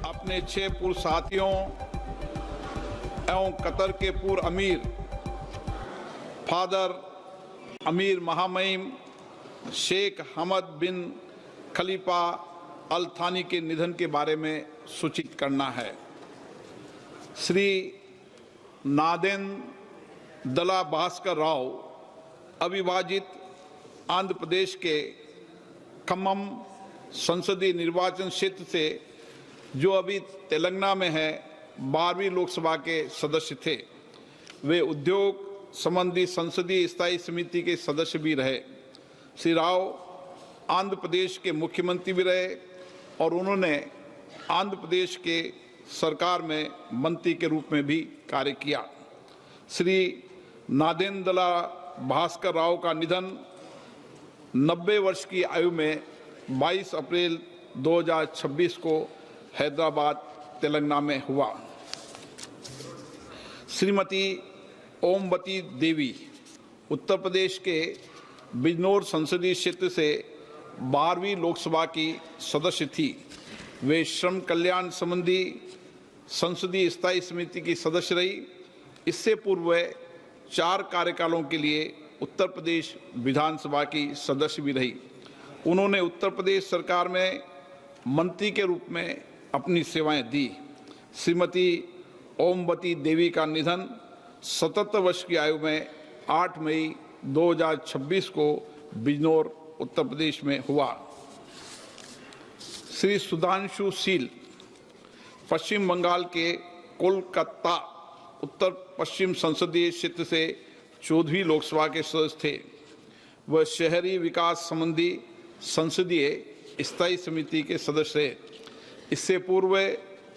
अपने 6 पूर्व साथियों एवं कतर के पूर्व अमीर फादर अमीर महामहिम शेख हमद बिन खलीफा अल थानी के निधन के बारे में सूचित करना है। श्री नादेंद्र भास्कर राव अविभाजित आंध्र प्रदेश के खम्मम संसदीय निर्वाचन क्षेत्र से, जो अभी तेलंगाना में है, 12वीं लोकसभा के सदस्य थे। वे उद्योग संबंधी संसदीय स्थायी समिति के सदस्य भी रहे। श्री राव आंध्र प्रदेश के मुख्यमंत्री भी रहे और उन्होंने आंध्र प्रदेश के सरकार में मंत्री के रूप में भी कार्य किया। श्री नादेंद्र भास्कर राव का निधन 90 वर्ष की आयु में 22 अप्रैल 2026 को हैदराबाद तेलंगाना में हुआ। श्रीमती ओमवती देवी उत्तर प्रदेश के बिजनौर संसदीय क्षेत्र से 12वीं लोकसभा की सदस्य थी। वे श्रम कल्याण संबंधी संसदीय स्थायी समिति की सदस्य रही। इससे पूर्व वे 4 कार्यकालों के लिए उत्तर प्रदेश विधानसभा की सदस्य भी रही। उन्होंने उत्तर प्रदेश सरकार में मंत्री के रूप में अपनी सेवाएं दी। श्रीमती ओमवती देवी का निधन 77 वर्ष की आयु में 8 मई 2026 को बिजनौर उत्तर प्रदेश में हुआ। श्री सुधांशु शील पश्चिम बंगाल के कोलकाता उत्तर पश्चिम संसदीय क्षेत्र से 14वीं लोकसभा के सदस्य थे। वह शहरी विकास संबंधी संसदीय स्थायी समिति के सदस्य थे। इससे पूर्व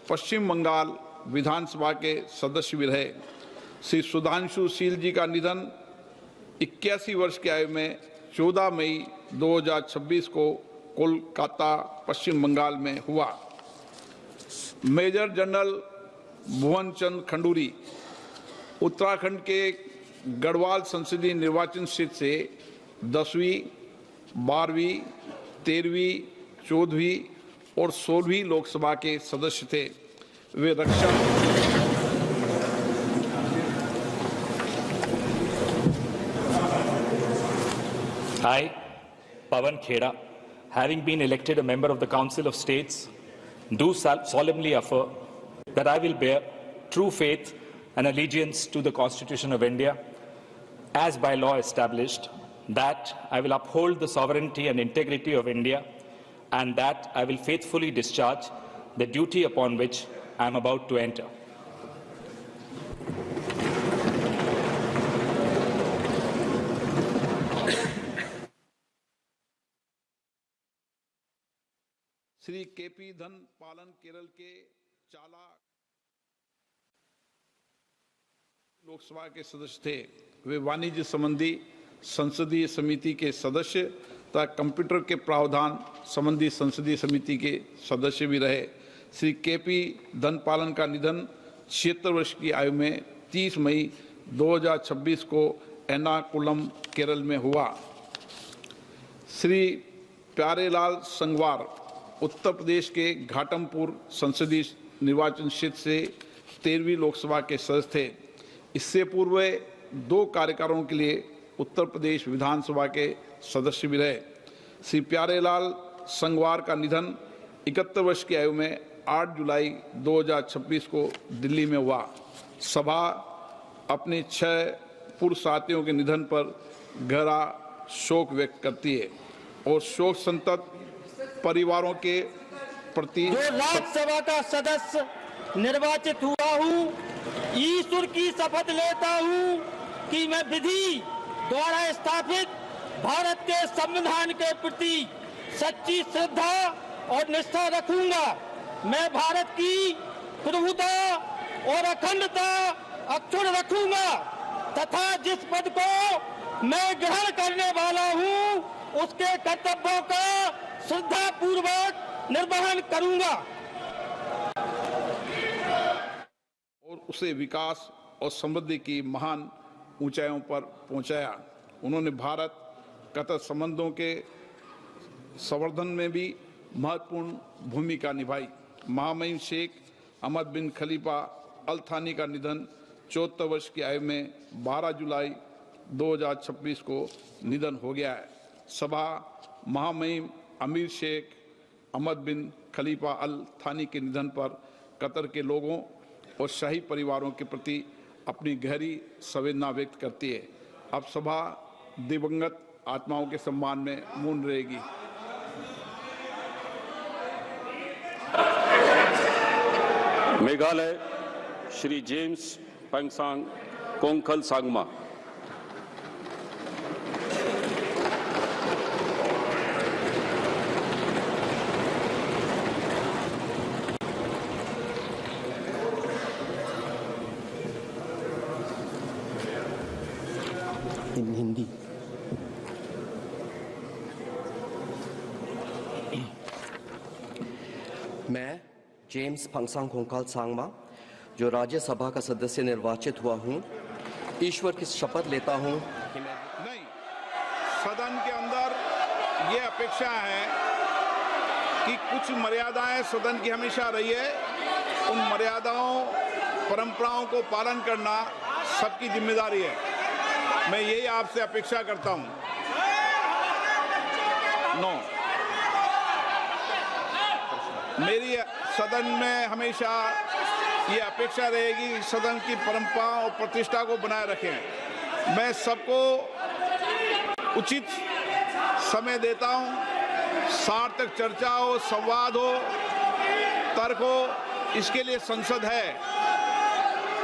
पश्चिम बंगाल विधानसभा के सदस्य भी रहे। श्री सुधांशु शील जी का निधन 81 वर्ष की आयु में 14 मई 2026 को कोलकाता पश्चिम बंगाल में हुआ। मेजर जनरल भुवन चंद खंडूरी उत्तराखंड के गढ़वाल संसदीय निर्वाचन क्षेत्र से 10वीं, 12वीं, 13वीं, 14वीं और 16वीं लोकसभा के सदस्य थे। वे रक्षा I, Pawan Kheda, having been elected a member of the Council of States, do solemnly affirm that I will bear true faith and allegiance to the Constitution of India as by law established, that I will uphold the sovereignty and integrity of India, and that I will faithfully discharge the duty upon which I am about to enter. Shri KP धन पालन केरल के चाला लोकसभा के सदस्य थे। वे वाणिज्य संबंधी संसदीय समिति के सदस्य तथा कंप्यूटर के प्रावधान संबंधी संसदीय समिति के सदस्य भी रहे। श्री केपी धन पालन का निधन 76 वर्ष की आयु में 30 मई 2026 को एर्नाकुलम केरल में हुआ। श्री प्यारेलाल संगवार उत्तर प्रदेश के घाटमपुर संसदीय निर्वाचन क्षेत्र से 13वीं लोकसभा के सदस्य थे। इससे पूर्व 2 कार्यकालों के लिए उत्तर प्रदेश विधानसभा के सदस्य भी रहे। श्री प्यारेलाल संगवार का निधन 71 वर्ष की आयु में 8 जुलाई 2026 को दिल्ली में हुआ। सभा अपने 6 पूर्व साथियों के निधन पर गहरा शोक व्यक्त करती है और शोक संतप्त परिवारों के प्रति जो राज्यसभा का सदस्य निर्वाचित हुआ हूँ, ईश्वर की शपथ लेता हूँ कि मैं विधि द्वारा स्थापित भारत के संविधान के प्रति सच्ची श्रद्धा और निष्ठा रखूंगा। मैं भारत की प्रभुता और अखंडता अक्षुण्ण रखूंगा तथा जिस पद को मैं ग्रहण करने वाला हूँ उसके कर्तव्यों का श्रद्धा पूर्वक निर्वहन करूंगा और उसे विकास और समृद्धि की महान ऊंचाइयों पर पहुंचाया। उन्होंने भारत कतर संबंधों के संवर्धन में भी महत्वपूर्ण भूमिका निभाई। महामहिम शेख अहमद बिन खलीफा अल थानी का निधन 74 वर्ष की आयु में 12 जुलाई 2026 को निधन हो गया है। सभा महामहिम अमीर शेख अहमद बिन खलीफा अल थानी के निधन पर कतर के लोगों और शाही परिवारों के प्रति अपनी गहरी संवेदना व्यक्त करती है। अब सभा दिवंगत आत्माओं के सम्मान में मौन रहेगी। मेघालय श्री जेम्स पंगसांग कोंगखल सांगमा। हिंदी। मैं जेम्स फंगसांग कोंगखल सांगमा, जो राज्यसभा का सदस्य निर्वाचित हुआ हूं, ईश्वर की शपथ लेता हूं कि मैं नहीं, सदन के अंदर ये अपेक्षा है कि कुछ मर्यादाएं सदन की हमेशा रही है। उन मर्यादाओं परंपराओं को पालन करना सबकी जिम्मेदारी है। मैं यही आपसे अपेक्षा करता हूं। मेरी सदन में हमेशा ये अपेक्षा रहेगी कि सदन की परंपरा और प्रतिष्ठा को बनाए रखें। मैं सबको उचित समय देता हूं, सार्थक चर्चा हो, संवाद हो, तर्क हो, इसके लिए संसद है।